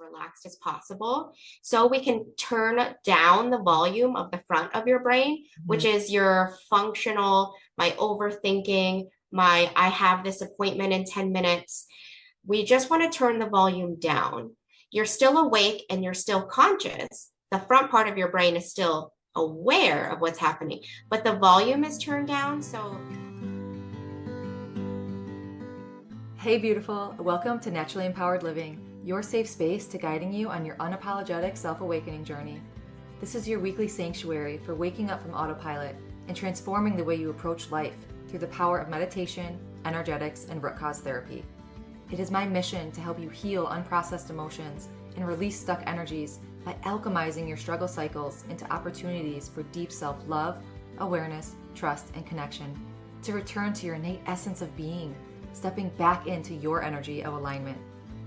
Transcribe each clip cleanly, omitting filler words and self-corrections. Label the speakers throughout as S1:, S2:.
S1: relaxed as possible so we can turn down the volume of the front of your brain, which is your functional, my overthinking, my I have this appointment in 10 minutes. We just want to turn the volume down. You're still awake and you're still conscious. The front part of your brain is still aware of what's happening, but the volume is turned down. So
S2: hey beautiful, welcome to Naturally Empowered Living, your safe space to guiding you on your unapologetic self-awakening journey. This is your weekly sanctuary for waking up from autopilot and transforming the way you approach life through the power of meditation, energetics, and root cause therapy. It is my mission to help you heal unprocessed emotions and release stuck energies by alchemizing your struggle cycles into opportunities for deep self-love, awareness, trust, and connection, to return to your innate essence of being, stepping back into your energy of alignment.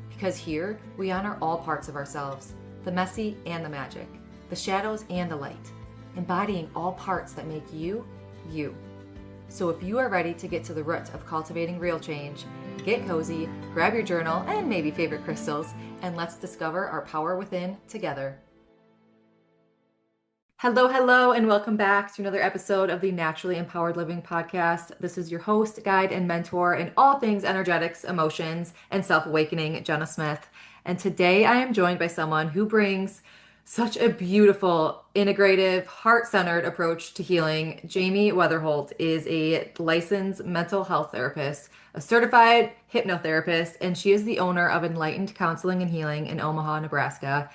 S2: Because here, we honor all parts of ourselves, the messy and the magic, the shadows and the light, embodying all parts that make you, you. So if you are ready to get to the root of cultivating real change, get cozy, grab your journal and maybe favorite crystals, and let's discover our power within together. Hello, and welcome back to another episode of the Naturally Empowered Living podcast. This is your host, guide, and mentor in all things energetics, emotions, and self-awakening, Jenna Smith. And today I am joined by someone who brings such a beautiful, integrative, heart-centered approach to healing. Jamie Weatherholt is a licensed mental health therapist, a certified hypnotherapist, and she is the owner of Enlightened Counseling and Healing in Omaha, Nebraska.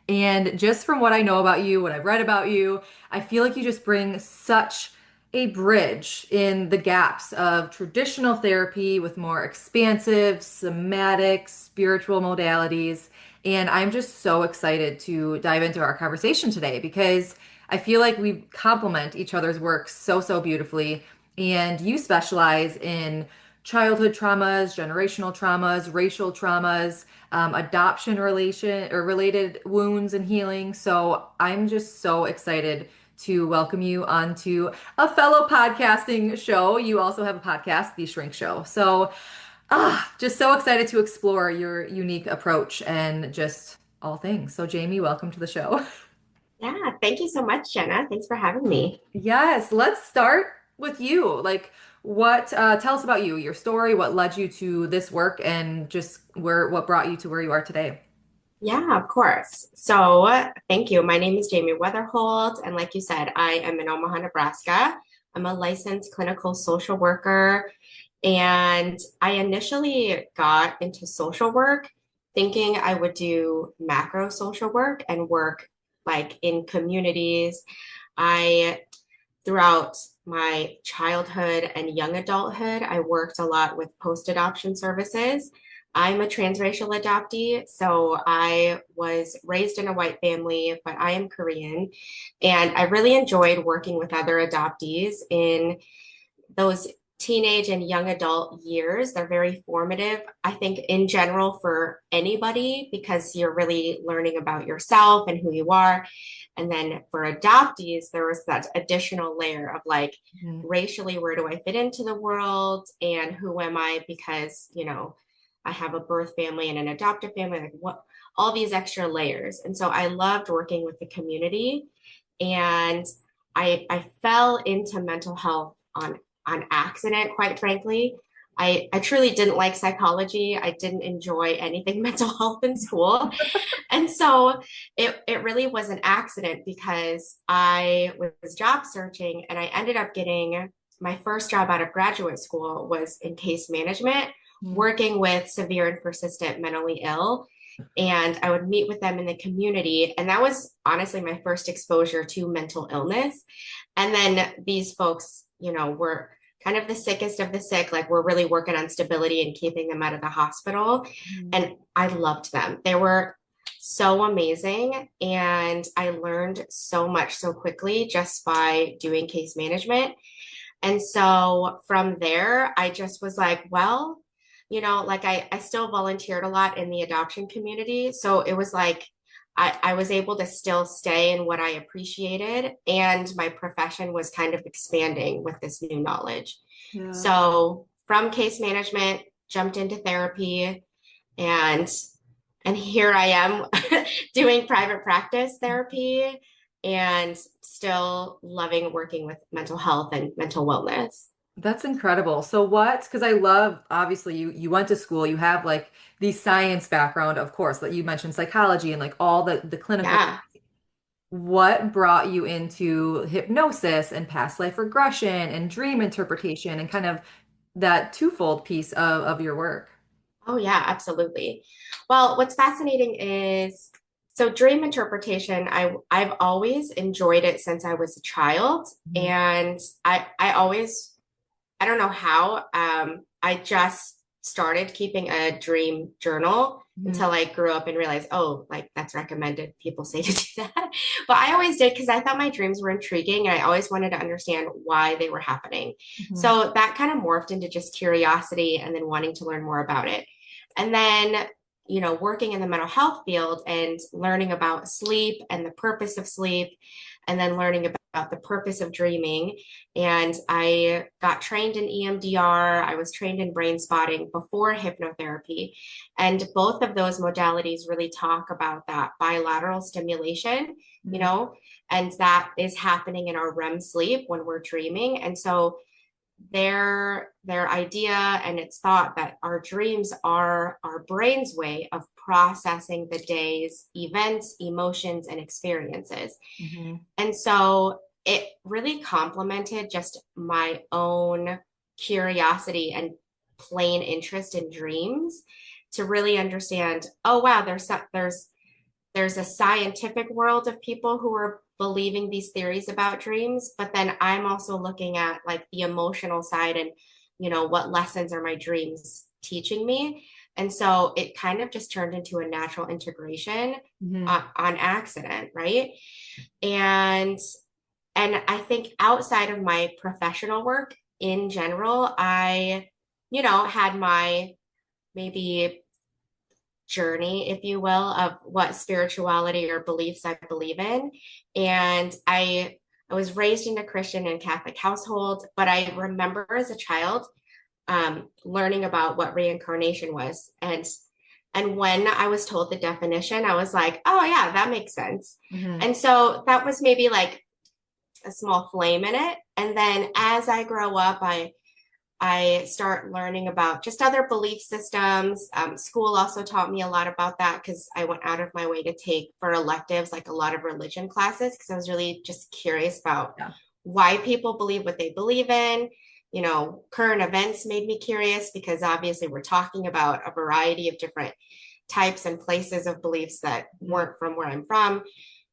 S2: And just from what I know about you, what I've read about you, I feel like you just bring such a bridge in the gaps of traditional therapy with more expansive, somatic, spiritual modalities. And I'm just so excited to dive into our conversation today because I feel like we complement each other's work so beautifully. And you specialize in childhood traumas, generational traumas, racial traumas, adoption relation or related wounds and healing. So I'm just so excited to welcome you onto a fellow podcasting show. You also have a podcast, The Shrink Show. So just so excited to explore your unique approach and just all things. So Jamie, welcome to the show.
S1: yeah, thank you so much, Jenna. Thanks for having me.
S2: Yes, let's start with you. Tell us about you, your story, what led you to this work, and just what brought you to where you are today.
S1: Yeah, of course. So thank you. My name is Jamie Weatherholt, and like you said, I am in Omaha, Nebraska. I'm a licensed clinical social worker, and I initially got into social work thinking I would do macro social work and work like in communities. I Throughout my childhood and young adulthood, I worked a lot with post-adoption services. I'm a transracial adoptee, so I was raised in a white family, but I am Korean. And I really enjoyed working with other adoptees in those teenage and young adult years. They're very formative, I think, in general for anybody, because you're really learning about yourself and who you are. And then for adoptees, there was that additional layer of like, racially, where do I fit into the world? And who am I? Because, I have a birth family and an adoptive family, like what, all these extra layers. And so I loved working with the community. And I fell into mental health on accident, quite frankly. I truly didn't like psychology. I didn't enjoy anything mental health in school. And so it really was an accident because I was job searching and I ended up getting my first job out of graduate school was in case management, working with severe and persistent mentally ill. And I would meet with them in the community. And that was honestly my first exposure to mental illness. And then these folks, were kind of the sickest of the sick, like we're really working on stability and keeping them out of the hospital. And I loved them. They were so amazing. And I learned so much so quickly just by doing case management. And so from there, I just was like, well, I still volunteered a lot in the adoption community. So it was like, I was able to still stay in what I appreciated, and my profession was kind of expanding with this new knowledge. Yeah. So from case management, jumped into therapy, and And here I am doing private practice therapy and still loving working with mental health and mental wellness.
S2: That's incredible. So what, because I love, obviously you went to school, you have like the science background, of course, that you mentioned psychology and like all the clinical.
S1: Yeah.
S2: What brought you into hypnosis and past life regression and dream interpretation and kind of that twofold piece of your work?
S1: Oh, yeah, absolutely. Well, what's fascinating is so dream interpretation, I've always enjoyed it since I was a child.
S2: Mhm.
S1: And I always I don't know how. I just started keeping a dream journal
S2: Mhm.
S1: until I grew up and realized, oh, like that's recommended. People say to do that. But I always did because I thought my dreams were intriguing and I always wanted to understand why they were happening.
S2: Mhm.
S1: So that kind of morphed into just curiosity and then wanting to learn more about it. And then, working in the mental health field and learning about sleep and the purpose of sleep, and then learning about the purpose of dreaming. And I got trained in EMDR. I was trained in brain spotting before hypnotherapy. And both of those modalities really talk about that bilateral stimulation, you
S2: Mhm.
S1: know, and that is happening in our REM sleep when we're dreaming. And so their idea and it's thought that our dreams are our brain's way of processing the day's events, emotions, and experiences.
S2: Mhm.
S1: And so it really complemented just my own curiosity and plain interest in dreams to really understand, oh wow, there's a scientific world of people who are believing these theories about dreams, but then I'm also looking at like the emotional side and what lessons are my dreams teaching me. And so it kind of just turned into a natural integration
S2: Mhm.
S1: on accident, right? And I think outside of my professional work in general, I had my maybe journey, if you will, of what spirituality or beliefs I believe in. And I was raised in a Christian and Catholic household, but I remember as a child learning about what reincarnation was. And when I was told the definition, I was like, oh yeah, that makes sense.
S2: Mhm.
S1: And so that was maybe like a small flame in it. And then as I grow up, I start learning about just other belief systems. School also taught me a lot about that because I went out of my way to take for electives like a lot of religion classes because I was really just curious about
S2: Yeah.
S1: why people believe what they believe in. Current events made me curious because obviously we're talking about a variety of different types and places of beliefs that
S2: Mhm.
S1: weren't from where I'm from.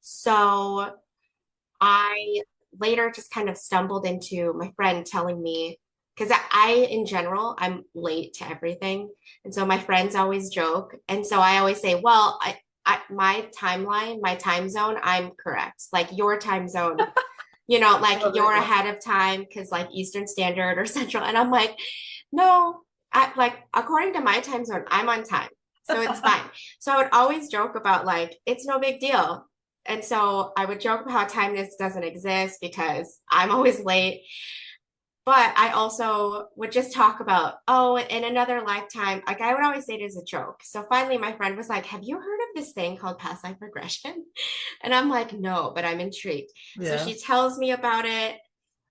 S1: So I later just kind of stumbled into my friend telling me, because in general, I'm late to everything. And so my friends always joke. And so I always say, well, my timeline, my time zone, I'm correct. Like your time zone, like
S2: Love it.
S1: you're
S2: Yeah.
S1: ahead of time because like Eastern Standard or Central. And I'm like, no, like according to my time zone, I'm on time. So it's fine. So I would always joke about like, it's no big deal. And so I would joke about how timeless doesn't exist because I'm always late. But I also would just talk about, oh, in another lifetime, like I would always say it as a joke. So finally, my friend was like, have you heard of this thing called past life regression? And I'm like, no, but I'm intrigued. So
S2: Yeah.
S1: she tells me about it.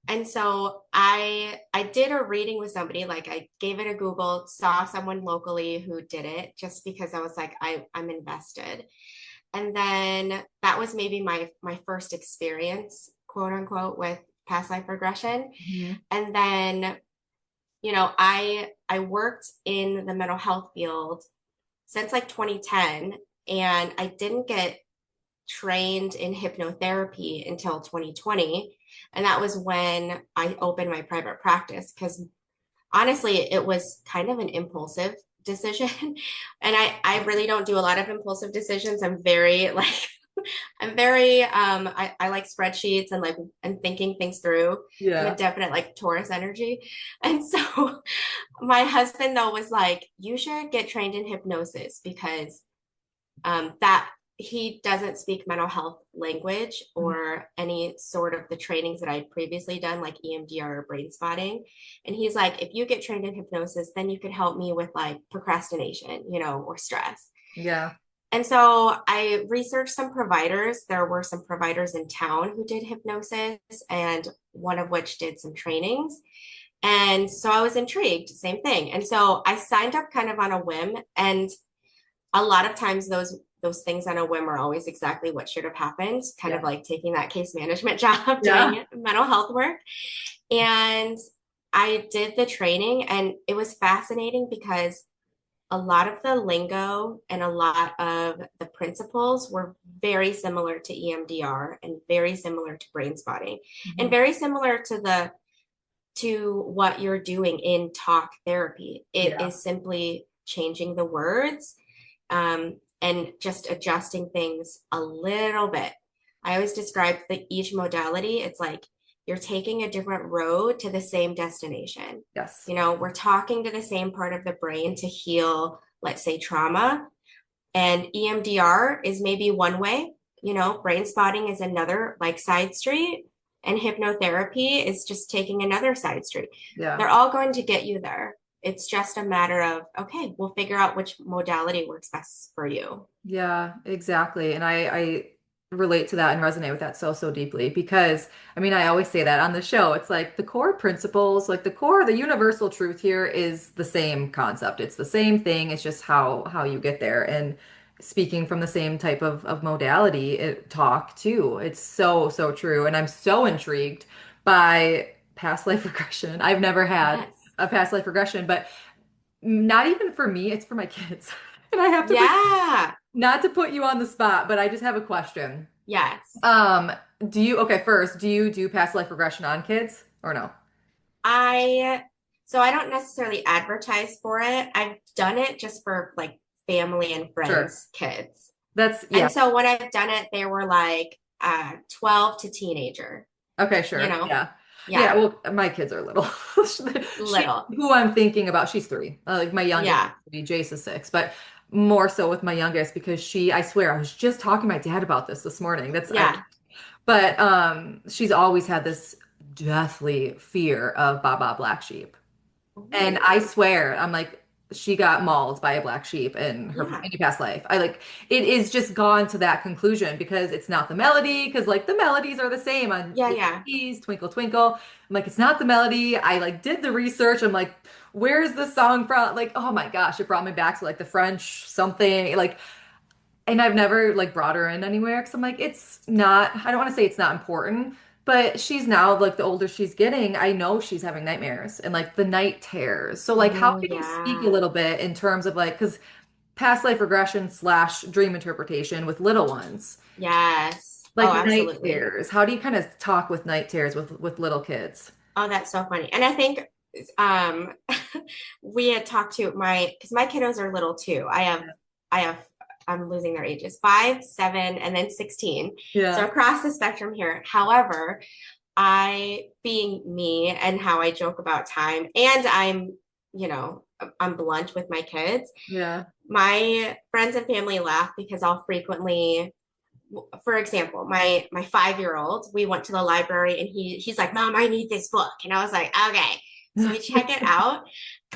S1: And so I did a reading with somebody, like I gave it a Google, saw someone locally who did it just because I was like, I'm invested. And then that was maybe my first experience, quote unquote, with past life regression.
S2: Mhm.
S1: And then, I worked in the mental health field since like 2010, and I didn't get trained in hypnotherapy until 2020. And that was when I opened my private practice because honestly, it was kind of an impulsive decision. And I really don't do a lot of impulsive decisions. I'm very like, I'm very, I like spreadsheets and like, and thinking things through. I'm a
S2: Yeah.
S1: definite like Taurus energy. And so my husband though was like, you should get trained in hypnosis because that he doesn't speak mental health language
S2: Mhm.
S1: or any sort of the trainings that I'd previously done, like EMDR or brain spotting. And he's like, if you get trained in hypnosis, then you could help me with like procrastination, or stress.
S2: Yeah.
S1: And so I researched some providers. There were some providers in town who did hypnosis, and one of which did some trainings. And so I was intrigued, same thing. And so I signed up kind of on a whim. And a lot of times those things on a whim are always exactly what should have happened, kind of
S2: Yeah.
S1: like taking that case management job,
S2: Yeah.
S1: doing mental health work. And I did the training and it was fascinating because a lot of the lingo and a lot of the principles were very similar to EMDR and very similar to brain spotting and
S2: Mhm.
S1: very similar to what you're doing in talk therapy. It
S2: Yeah.
S1: is simply changing the words and just adjusting things a little bit. I always describe each modality, it's like you're taking a different road to the same destination.
S2: Yes.
S1: You know, we're talking to the same part of the brain to heal, let's say, trauma. And EMDR is maybe one way, you know, brain spotting is another like side street, and hypnotherapy is just taking another side street.
S2: Yeah.
S1: They're all going to get you there. It's just a matter of, okay, we'll figure out which modality works best for you.
S2: Yeah, exactly. And I relate to that and resonate with that so deeply because I mean, I always say that on the show. It's like the core principles, like the core, the universal truth here is the same concept. It's the same thing. It's just how you get there. And speaking from the same type of modality, talk too. It's so true. And I'm so intrigued by past life regression. I've never had
S1: Yes.
S2: a past life regression, but not even for me, it's for my kids. And I have to bring
S1: Yeah.
S2: not to put you on the spot, but I just have a question.
S1: Yes.
S2: Um, okay, first, do you do past life regression on kids or no?
S1: I, so I don't necessarily advertise for it. I've done it just for like family and
S2: Sure.
S1: friends, kids.
S2: Yeah.
S1: And so when I've done it, they were like 12 to teenager,
S2: Okay,
S1: you
S2: sure.
S1: know?
S2: Yeah. Yeah,
S1: Yeah,
S2: well, my kids are little.
S1: little.
S2: Who I'm thinking about, she's 3. Like my youngest
S1: Yeah,
S2: would be Jace is 6, but more so with my youngest because I swear, I was just talking to my dad about this morning.
S1: yeah.
S2: But she's always had this deathly fear of Baba Black Sheep. And I
S1: Ooh,
S2: swear, I'm like, she got mauled by a black sheep
S1: yeah,
S2: in her past life. It is just gone to that conclusion because it's not the melody, because like the melodies are the same on
S1: yeah, yeah,
S2: ABCs, Twinkle Twinkle. I'm like, it's not the melody. I like did the research. I'm like, where's the song from? Like, oh my gosh, it brought me back to like the French something. Like, and I've never like brought her in anywhere because I'm like, it's not, I don't want to say it's not important, but she's now like the older she's getting, I know she's having nightmares and like the night terrors. So like how
S1: oh,
S2: can you speak a
S1: yeah,
S2: little bit in terms of like, because past life regression slash dream interpretation with little ones,
S1: yes. Oh,
S2: like night
S1: absolutely.
S2: terrors. How do you kind of talk with night terrors with little kids?
S1: Oh, that's so funny. And I think um we had talked to because my kiddos are little too. I have I'm losing their ages, 5, 7, and then 16. So
S2: Yeah.
S1: across the spectrum here. However, I being me and how I joke about time, and you know, I'm blunt with my kids.
S2: Yeah.
S1: My friends and family laugh because I'll frequently, for example, my 5 year old, we went to the library and he's like, Mom, I need this book. And I was like, okay. So we check it out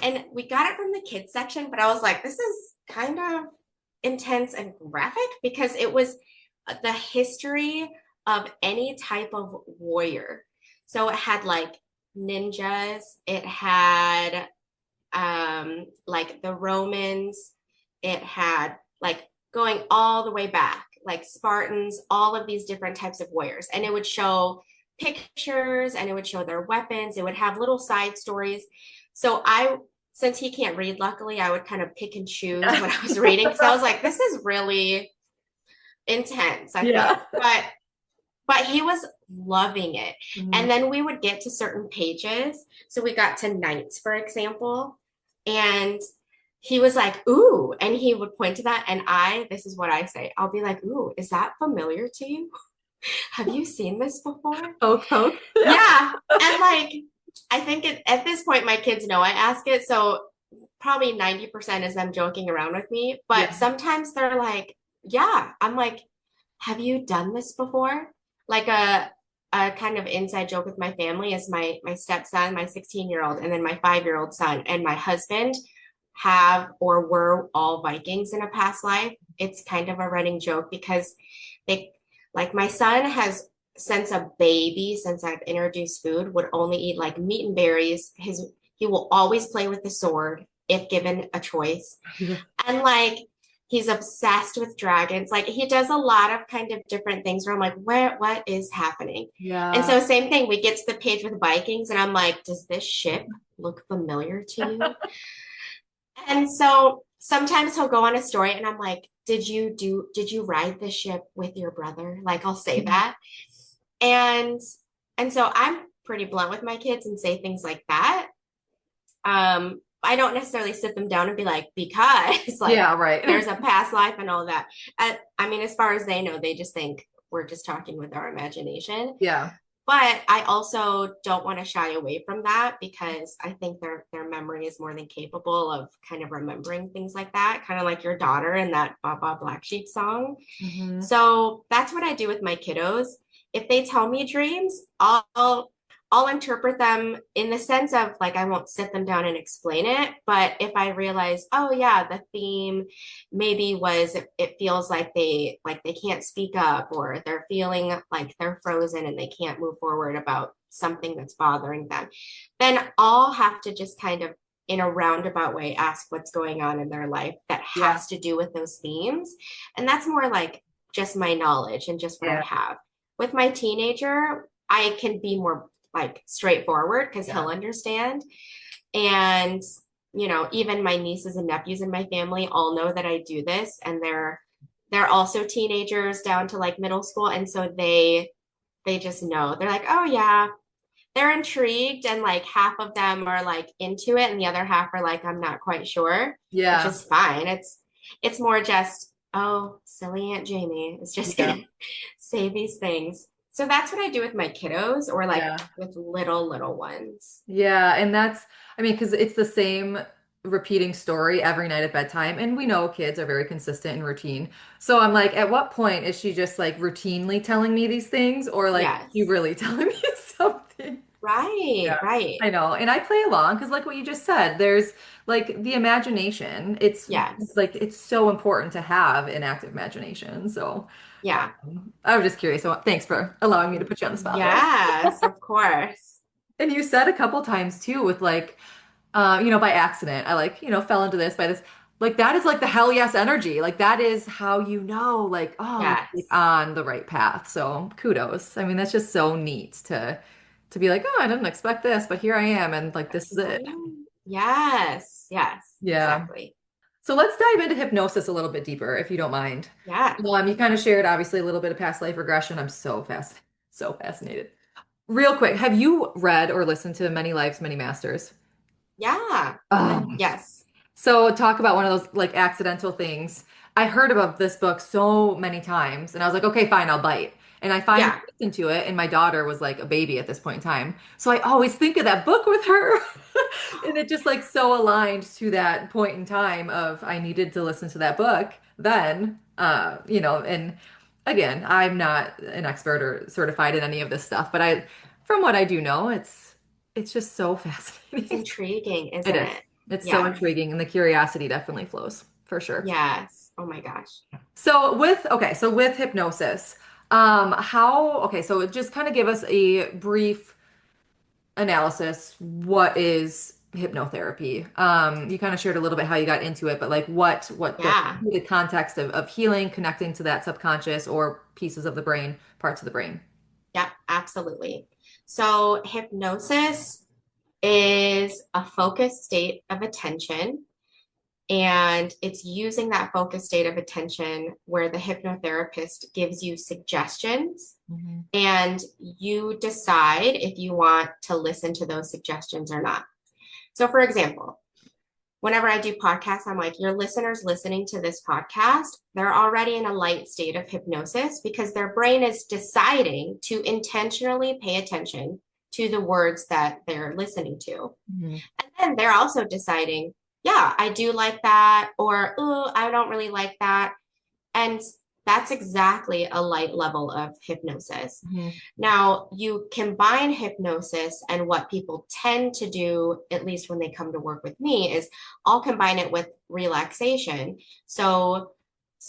S1: and we got it from the kids section, but I was like, this is kind of intense and graphic because it was the history of any type of warrior. So it had like ninjas, it had like the Romans, it had like going all the way back, like Spartans, all of these different types of warriors. And it would show pictures and it would show their weapons. It would have little side stories. So since he can't read, luckily, I would kind of pick and choose what I was reading because I was like, this is really intense, I
S2: Yeah.
S1: think. But he was loving it.
S2: Mhm.
S1: And then we would get to certain pages. So we got to knights, for example, and he was like, ooh, and he would point to that. And this is what I say. I'll be like, ooh, is that familiar to you? Have you seen this before?
S2: Poke, poke. Yeah.
S1: Yeah. And like, I think at this point, my kids know I ask it. So probably 90% is them joking around with me. But
S2: Yeah.
S1: sometimes they're like, yeah. I'm like, have you done this before? Like a kind of inside joke with my family is my stepson, my 16-year-old, and then my 5-year-old son and my husband have or were all Vikings in a past life. It's kind of a running joke because they, like my son has since a baby, since I've introduced food, would only eat like meat and berries. He will always play with the sword if given a choice.
S2: Yeah.
S1: And like he's obsessed with dragons. Like he does a lot of kind of different things where I'm like, what is happening? And
S2: Yeah.
S1: so same thing, we get to the page with Vikings and I'm like, does this ship look familiar to you? And so sometimes he'll go on a story and I'm like, did you ride the ship with your brother? Like I'll say that. And so I'm pretty blunt with my kids and say things like that. I don't necessarily sit them down and be like, because like
S2: Yeah, right.
S1: there's a past life and all that. I mean, as far as they know, they just think we're just talking with our imagination.
S2: Yeah.
S1: But I also don't want to shy away from that because I think their memory is more than capable of kind of remembering things like that, kind of like your daughter in that Baba Black Sheep song.
S2: Hmm.
S1: So that's what I do with my kiddos. If they tell me dreams, I'll interpret them in the sense of like I won't sit them down and explain it, but if I realize, oh yeah, the theme maybe was it feels like they can't speak up or they're feeling like they're frozen and they can't move forward about something that's bothering them, then I'll have to just kind of in a roundabout way ask what's going on in their life that
S2: Yeah.
S1: has to do with those themes. And that's more like just my knowledge and just what I
S2: Yeah.
S1: have. With my teenager, I can be more like straightforward because
S2: Yeah.
S1: he'll understand. And, you know, even my nieces and nephews in my family all know that I do this and they're also teenagers down to like middle school. And so they just know. They're like, oh yeah, they're intrigued and like half of them are like into it and the other half are like, I'm not quite sure, which
S2: Yeah.
S1: is fine. It's more just, oh, silly Aunt Jamie is just
S2: Yeah.
S1: gonna say these things. So that's what I do with my kiddos or like
S2: Yeah.
S1: with little ones.
S2: Yeah, and that's, I mean, because it's the same repeating story every night at bedtime, and we know kids are very consistent in routine. So I'm like, at what point is she just like routinely telling me these things, or like you
S1: Yes.
S2: really telling me something?
S1: Right,
S2: Yeah,
S1: right.
S2: I know. And I play along because, like what you just said, there's like the imagination.
S1: Yes.
S2: It's so important to have an active imagination. So
S1: Yeah.
S2: I was just curious. So thanks for allowing me to put you on the spot there.
S1: Yes, of course.
S2: And you said a couple times too, with like, by accident, I like, fell into this by this. Like that is like the hell yes energy. Like that is how you know, like, oh, you're like
S1: Yes.
S2: on the right path. So kudos. I mean, that's just so neat to be like, oh, I didn't expect this, but here I am, and like this is it.
S1: Yes. Yes,
S2: Yeah.
S1: exactly.
S2: So let's dive into hypnosis a little bit deeper, if you don't mind.
S1: Yes.
S2: You kind of shared obviously a little bit of past life regression. I'm so fascinated. Real quick, have you read or listened to Many Lives, Many Masters?
S1: Yeah.
S2: Um,
S1: Yes.
S2: so talk about one of those like accidental things. I heard about this book so many times and I was like, okay, fine, I'll bite. And I finally
S1: Yeah.
S2: listened to it and my daughter was like a baby at this point in time. So I always think of that book with her. And it just like so aligned to that point in time of I needed to listen to that book then, and again, I'm not an expert or certified in any of this stuff, but from what I do know, it's just so
S1: It's
S2: fascinating.
S1: intriguing,
S2: It
S1: isn't
S2: is.
S1: it?
S2: It's so
S1: Yes.
S2: intriguing, and the curiosity definitely flows for sure.
S1: Yes. Oh my gosh.
S2: So with hypnosis, so just kind of give us a brief analysis. What is hypnotherapy? You kind of shared a little bit how you got into it, but like what
S1: Yeah.
S2: the context of healing, connecting to that subconscious or pieces of the brain, parts of the brain.
S1: Yeah, absolutely. So hypnosis is a focused state of attention. And it's using that focused state of attention where the hypnotherapist gives you suggestions
S2: Hmm.
S1: and you decide if you want to listen to those suggestions or not. So, for example, whenever I do podcasts, I'm like, your listeners listening to this podcast, they're already in a light state of hypnosis because their brain is deciding to intentionally pay attention to the words that they're listening to.
S2: Hmm.
S1: And then they're also deciding, yeah, I do like that, or, oh, I don't really like that. And That's exactly a light level of hypnosis.
S2: Mhm.
S1: Now, you combine hypnosis and what people tend to do, at least when they come to work with me, is I'll combine it with relaxation. So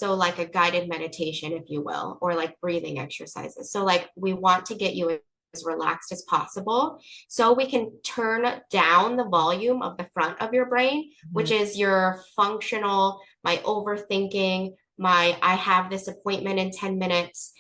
S1: like a guided meditation, if you will, or like breathing exercises. So like we want to get you as relaxed as possible so we can turn down the volume of the front of your brain, which
S2: Mhm.
S1: is your functional, my overthinking, my I have this appointment in 10 minutes.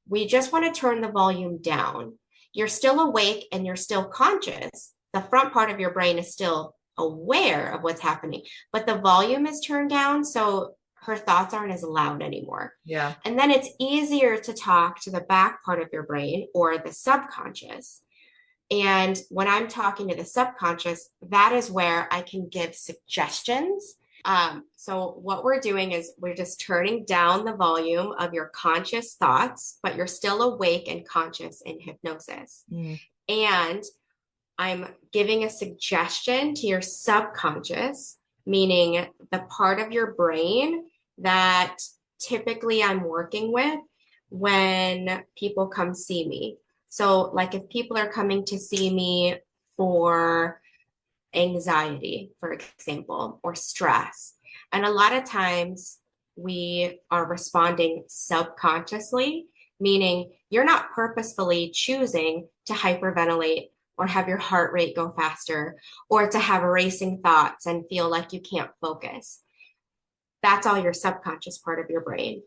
S1: We just want to turn the volume down. You're still awake and you're still conscious. The front part of your brain is still aware of what's happening, but the volume is turned down. So her thoughts aren't as loud anymore.
S2: Yeah.
S1: And then it's easier to talk to the back part of your brain or the subconscious. And when I'm talking to the subconscious, that is where I can give suggestions. So, what we're doing is we're just turning down the volume of your conscious thoughts, but you're still awake and conscious in hypnosis.
S2: Mm.
S1: And I'm giving a suggestion to your subconscious, meaning the part of your brain that typically I'm working with when people come see me. So, like if people are coming to see me for anxiety, for example, or stress, and a lot of times we are responding subconsciously, meaning you're not purposefully choosing to hyperventilate or have your heart rate go faster or to have racing thoughts and feel like you can't focus. That's all your subconscious part of your brain.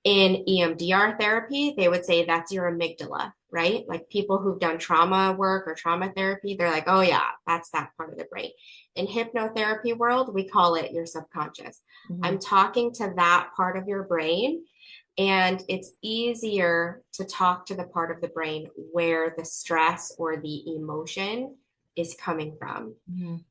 S1: In EMDR therapy, they would say that's your amygdala, right? Like people who've done trauma work or trauma therapy, they're like, oh yeah, that's that part of the brain. In hypnotherapy world, we call it your subconscious.
S2: Mhm.
S1: I'm talking to that part of your brain, and it's easier to talk to the part of the brain where the stress or the emotion is coming from.
S2: Mhm.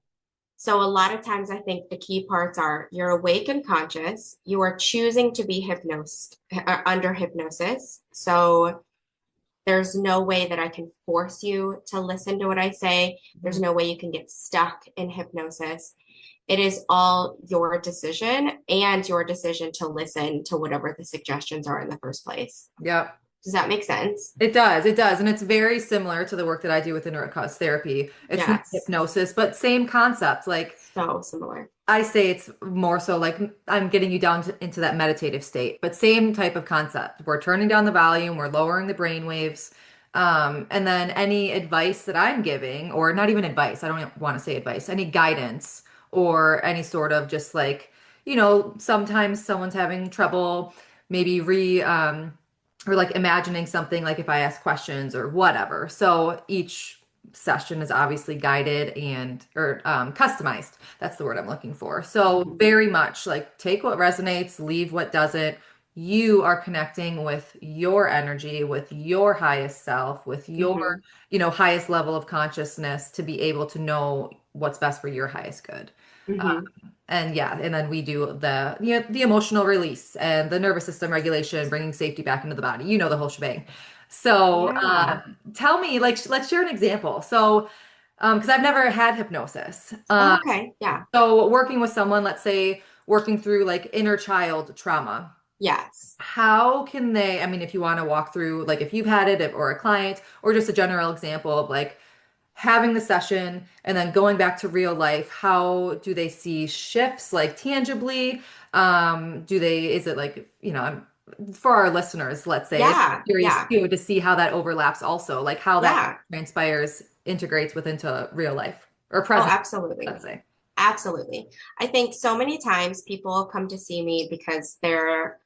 S1: So a lot of times I think the key parts are you're awake and conscious, you are choosing to be hypnosed under hypnosis. So there's no way that I can force you to listen to what I say. There's
S2: Mhm.
S1: no way you can get stuck in hypnosis. It is all your decision and your decision to listen to whatever the suggestions are in the first place.
S2: Yep.
S1: Does that make sense?
S2: It does. It does. And it's very similar to the work that I do with inner cause therapy. It's not
S1: Yes.
S2: hypnosis, but same concept. Like
S1: So similar.
S2: I say it's more so like I'm getting you down into that meditative state, but same type of concept. We're turning down the volume, we're lowering the brain waves. And then any advice that I'm giving, or not even advice, I don't want to say advice, any guidance or any sort of just like, sometimes someone's having trouble maybe or like imagining something like if I ask questions or whatever. So each session is obviously guided and or customized. That's the word I'm looking for. So
S1: Mhm.
S2: very much like take what resonates, leave what doesn't. You are connecting with your energy, with your highest self, with your,
S1: Mhm.
S2: highest level of consciousness to be able to know what's best for your highest good.
S1: Mhm.
S2: And yeah, and then we do the emotional release and the nervous system regulation, bringing safety back into the body. You know the whole shebang. So
S1: Yeah.
S2: tell me, like, let's share an example. So, because I've never had hypnosis.
S1: Oh, okay. Yeah.
S2: So working with someone, let's say working through like inner child trauma,
S1: Yes.
S2: how can they, I mean, if you want to walk through, like if you've had it or a client, or just a general example of like having the session and then going back to real life, how do they see shifts like tangibly? Is it like, for our listeners, let's say, I'm
S1: Yeah.
S2: curious
S1: Yeah.
S2: too to see how that overlaps also, like how that
S1: Yeah.
S2: transpires, integrates with into real life or
S1: Oh,
S2: present, let's
S1: absolutely.
S2: say.
S1: Absolutely. I think so many times people come to see me because they're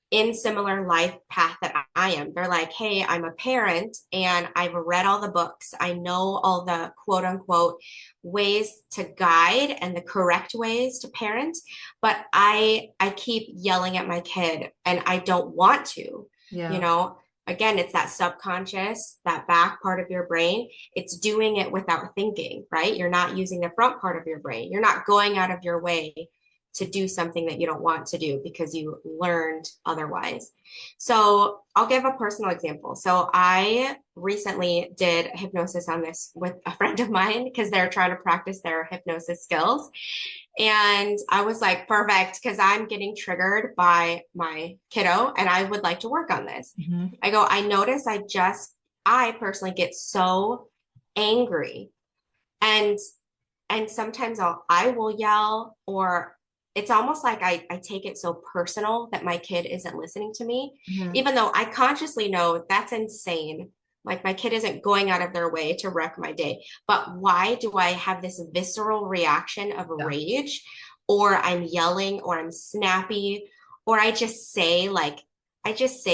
S1: in similar life path that I am. They're like, hey, I'm a parent and I've read all the books. I know all the quote unquote ways to guide and the correct ways to parent, but I keep yelling at my kid and I don't want to, you
S2: Yeah.
S1: know. Again, it's that subconscious, that back part of your brain. It's doing it without thinking, right? You're not using the front part of your brain. You're not going out of your way to do something that you don't want to do because you learned otherwise. So I'll give a personal example. So I recently did hypnosis on this with a friend of mine because they're trying to practice their hypnosis skills. And I was like, perfect, because I'm getting triggered by my kiddo and I would like to work on this.
S2: Hmm.
S1: I go, I notice I personally get so angry. And sometimes I will yell, or it's almost like I take it so personal that my kid isn't listening to me,
S2: Hmm.
S1: even though I consciously know that's insane. Like my kid isn't going out of their way to wreck my day. But why do I have this visceral reaction of
S2: Yeah.
S1: rage, or I'm yelling, or I'm snappy, or I just say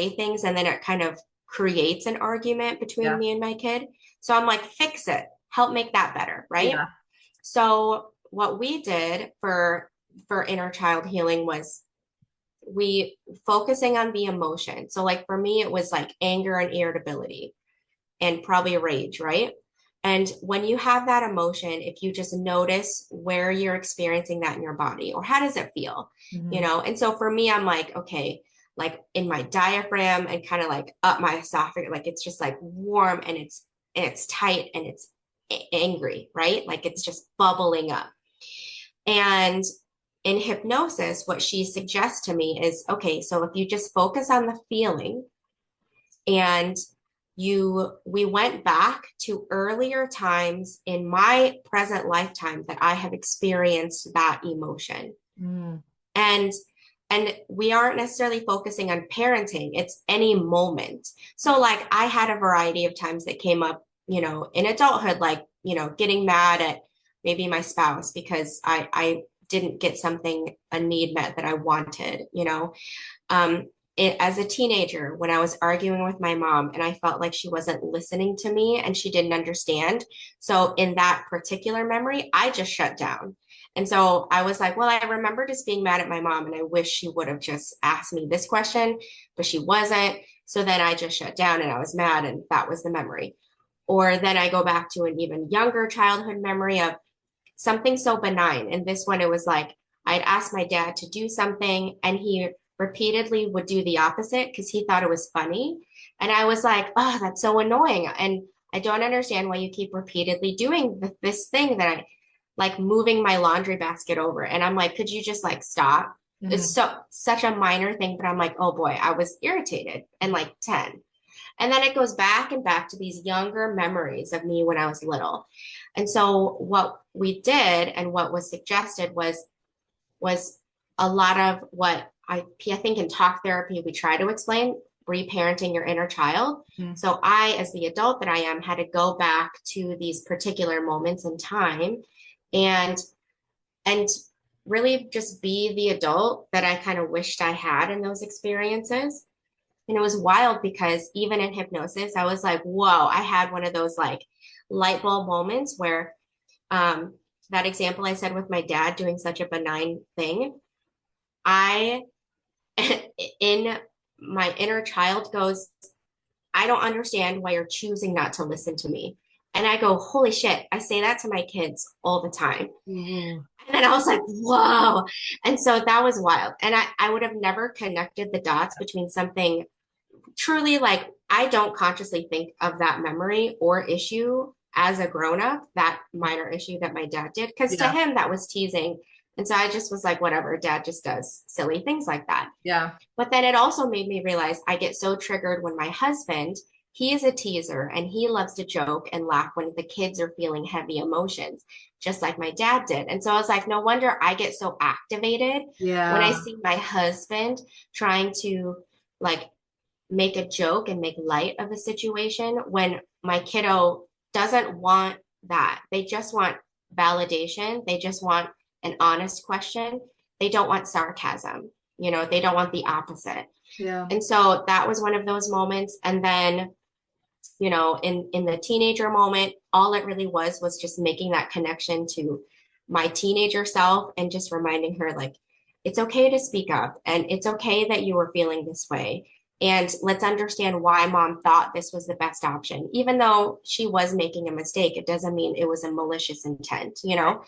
S1: things and then it kind of creates an argument between
S2: Yeah.
S1: me and my kid. So I'm like, fix it, help make that better, right?
S2: Yeah.
S1: So what we did for inner child healing was we focusing on the emotion. So like for me, it was like anger and irritability and probably rage, right? And when you have that emotion, if you just notice where you're experiencing that in your body, or how does it feel, you
S2: Hmm.
S1: know? And so for me, I'm like, okay, like in my diaphragm and kind of like up my esophagus, like it's just like warm and it's tight and it's angry, right? Like it's just bubbling up. And in hypnosis, what she suggests to me is, okay, so if you just focus on the feeling and we went back to earlier times in my present lifetime that I have experienced that emotion.
S2: Mm.
S1: And we aren't necessarily focusing on parenting, it's any moment. So like I had a variety of times that came up, you know, in adulthood, like, you know, getting mad at maybe my spouse because I didn't get something, a need met that I wanted, you know. um, as a teenager, when I was arguing with my mom and I felt like she wasn't listening to me and she didn't understand. So, in that particular memory, I just shut down. And so I was like, well, I remember just being mad at my mom and I wish she would have just asked me this question, but she wasn't. So then I just shut down and I was mad, and that was the memory. Or then I go back to an even younger childhood memory of something so benign. And this one, it was like I'd asked my dad to do something and he repeatedly would do the opposite because he thought it was funny. And I was like, oh, that's so annoying. And I don't understand why you keep repeatedly doing this thing that I like moving my laundry basket over. And I'm like, could you just like stop? It's
S2: Hmm.
S1: such a minor thing, but I'm like, oh boy, I was irritated and like 10. And then it goes back and back to these younger memories of me when I was little. And so what we did and what was suggested was a lot of what I think in talk therapy we try to explain reparenting your inner child.
S2: Hmm.
S1: So I, as the adult that I am, had to go back to these particular moments in time and and really just be the adult that I kind of wished I had in those experiences. And it was wild because even in hypnosis, I was like, whoa, I had one of those like light bulb moments where um, that example I said with my dad doing such a benign thing, I, in my inner child goes, I don't understand why you're choosing not to listen to me. And I go, holy shit, I say that to my kids all the time.
S2: Ooh.
S1: And then I was like, whoa. And so that was wild. And I would have never connected the dots between something truly like I don't consciously think of that memory or issue as a grown up, that minor issue that my dad did, because to
S2: Yeah.
S1: him that was teasing. And so I just was like, whatever, dad just does silly things like that.
S2: Yeah.
S1: But then it also made me realize I get so triggered when my husband, he is a teaser and he loves to joke and laugh when the kids are feeling heavy emotions, just like my dad did. And so I was like, no wonder I get so activated when I
S2: Yeah.
S1: see my husband trying to like make a joke and make light of a situation when my kiddo doesn't want that. They just want validation. They just want an honest question. They don't want sarcasm. You know, they don't want the opposite.
S2: Yeah.
S1: And so that was one of those moments. And then, you know, in the teenager moment, all it really was just making that connection to my teenager self and just reminding her like it's okay to speak up and it's okay that you were feeling this way. And let's understand why mom thought this was the best option. Even though she was making a mistake, it doesn't mean it was a malicious intent, you
S2: Right.
S1: know?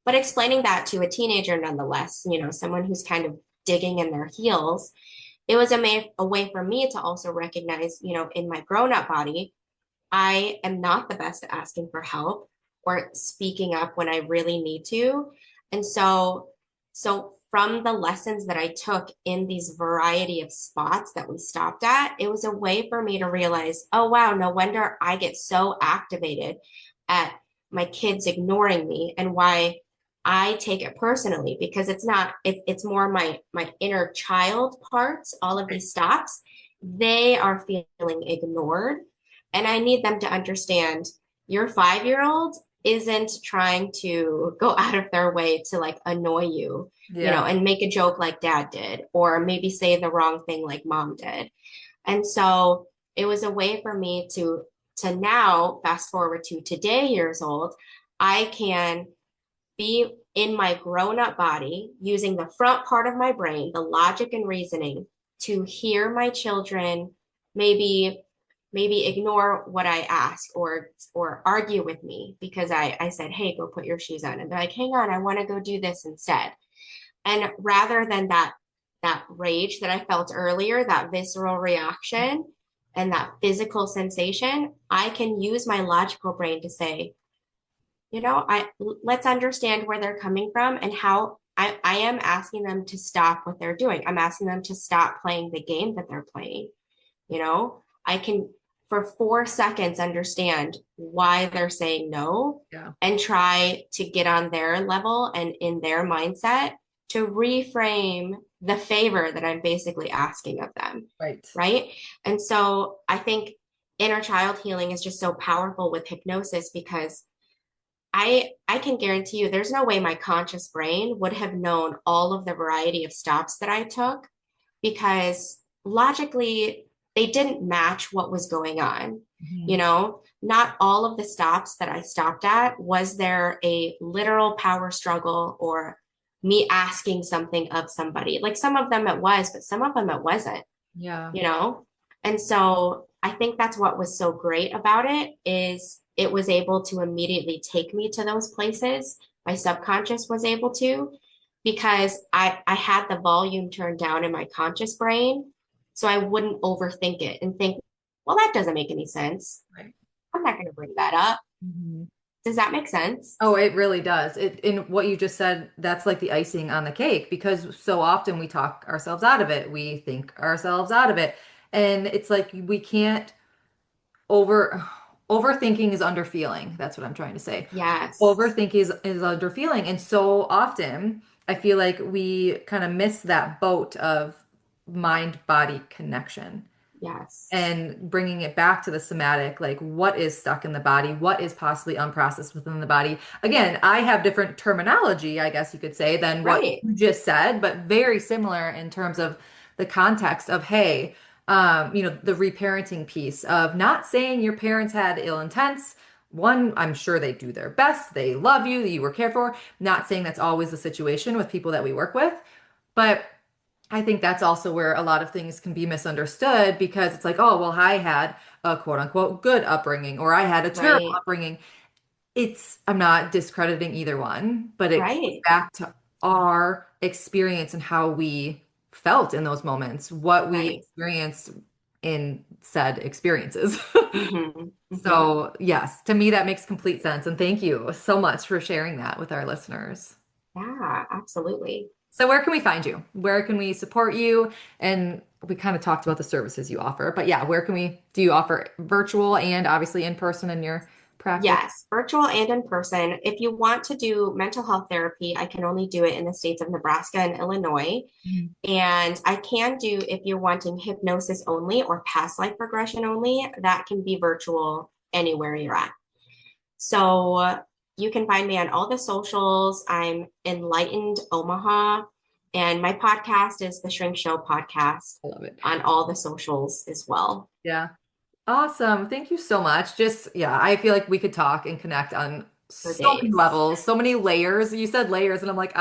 S1: But explaining that to a teenager nonetheless, someone who's kind of digging in their heels, it was a way for me to also recognize, in my grown up body, I am not the best at asking for help or speaking up when I really need to. And so from the lessons that I took in these variety of spots that we stopped at, it was a way for me to realize, oh wow, no wonder I get so activated at my kids ignoring me and why I take it personally because it's more my inner child parts, all of these stops, they are feeling ignored and I need them to understand your 5 year old isn't trying to go out of their way to like annoy you,
S2: Yeah.
S1: and make a joke like dad did, or maybe say the wrong thing like mom did. And so it was a way for me to now fast forward to today years old, I can be in my grown up body using the front part of my brain, the logic and reasoning to hear my children maybe ignore what I ask or argue with me because I said, hey, go put your shoes on. And they're like, hang on, I want to go do this instead. And rather than that rage that I felt earlier, that visceral reaction and that physical sensation, I can use my logical brain to say, I let's understand where they're coming from and how I am asking them to stop what they're doing. I'm asking them to stop playing the game that they're playing. I can for 4 seconds understand why they're saying no
S2: Yeah.
S1: and try to get on their level and in their mindset to reframe the favor that I'm basically asking of them.
S2: Right.
S1: Right. And so I think inner child healing is just so powerful with hypnosis because I can guarantee you there's no way my conscious brain would have known all of the variety of stops that I took because logically they didn't match what was going on.
S2: Mhm.
S1: Not all of the stops that I stopped at was there a literal power struggle or me asking something of somebody. Like some of them it was, but some of them it wasn't,
S2: Yeah.
S1: you know? And so I think that's what was so great about it is it was able to immediately take me to those places. My subconscious was able to because I had the volume turned down in my conscious brain. So I wouldn't overthink it and think, well, that doesn't make any sense.
S2: Right.
S1: I'm not going to bring that up.
S2: Mhm.
S1: Does that make sense?
S2: Oh, it really does. It in what you just said, that's like the icing on the cake because so often we talk ourselves out of it. We think ourselves out of it. And it's like we can't over overthinking is underfeeling. That's what I'm trying to say.
S1: Yes.
S2: Overthinking is underfeeling. And so often I feel like we kind of miss that boat of mind-body connection
S1: Yes.
S2: and bringing it back to the somatic, like what is stuck in the body, what is possibly unprocessed within the body. Again, I have different terminology, I guess you could say, than what
S1: Right.
S2: you just said, but very similar in terms of the context of, hey, the reparenting piece of not saying your parents had ill intents. One, I'm sure they do their best. They love you, that you were cared for. Not saying that's always the situation with people that we work with, but I think that's also where a lot of things can be misunderstood because it's like, oh, well, I had a quote unquote good upbringing or I had a terrible
S1: Right.
S2: upbringing. I'm not discrediting either one, but it goes
S1: Right.
S2: back to our experience and how we felt in those moments, what we
S1: Right.
S2: experienced in said experiences.
S1: Mm-hmm. Mm-hmm.
S2: So, yes, to me, that makes complete sense. And thank you so much for sharing that with our listeners.
S1: Yeah, absolutely.
S2: So where can we find you? Where can we support you? And we kind of talked about the services you offer, but yeah, do you offer virtual and obviously in person in your practice?
S1: Yes, virtual and in person. If you want to do mental health therapy, I can only do it in the states of Nebraska and Illinois.
S2: Mhm.
S1: And I can do, if you're wanting hypnosis only or past life regression only, that can be virtual anywhere you're at. So you can find me on all the socials. I'm Enlightened Omaha, and my podcast is the Shrink Show podcast
S2: I love it.
S1: on all the socials as well
S2: Yeah. Awesome. Thank you so much. Just, yeah, I feel like we could talk and connect on
S1: for
S2: so many
S1: days.
S2: levels, so many layers. You said layers, and I'm like,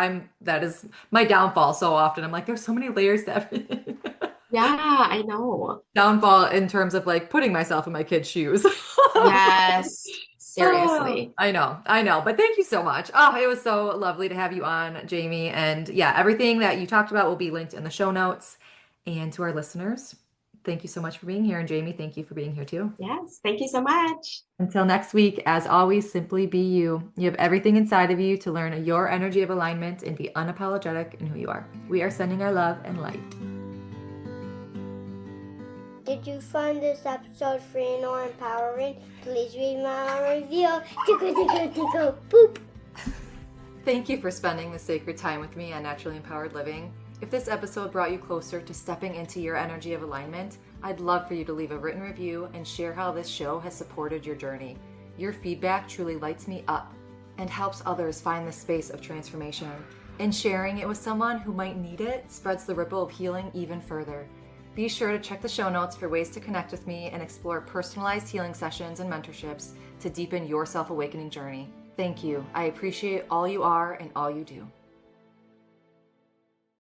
S2: that is my downfall so often. I'm like, there's so many layers to everything.
S1: Yeah, I know.
S2: Downfall in terms of like putting myself in my kid's shoes.
S1: Yes,
S2: Oh,
S1: Seriously.
S2: I know. But thank you so much. Oh, it was so lovely to have you on, Jamie. And yeah, everything that you talked about will be linked in the show notes. And to our listeners, thank you so much for being here. And Jamie, thank you for being here too.
S1: Yes, thank you so much.
S2: Until next week, as always, simply be you. You have everything inside of you to learn your energy of alignment and be unapologetic in who you are. We are sending our love and light.
S3: Did you find this episode free or empowering? Please read my review. Tickle, tickle, tickle, boop.
S2: Thank you for spending the sacred time with me on Naturally Empowered Living. If this episode brought you closer to stepping into your energy of alignment, I'd love for you to leave a written review and share how this show has supported your journey. Your feedback truly lights me up and helps others find the space of transformation. And sharing it with someone who might need it spreads the ripple of healing even further. Be sure to check the show notes for ways to connect with me and explore personalized healing sessions and mentorships to deepen your self-awakening journey. Thank you. I appreciate all you are and all you do.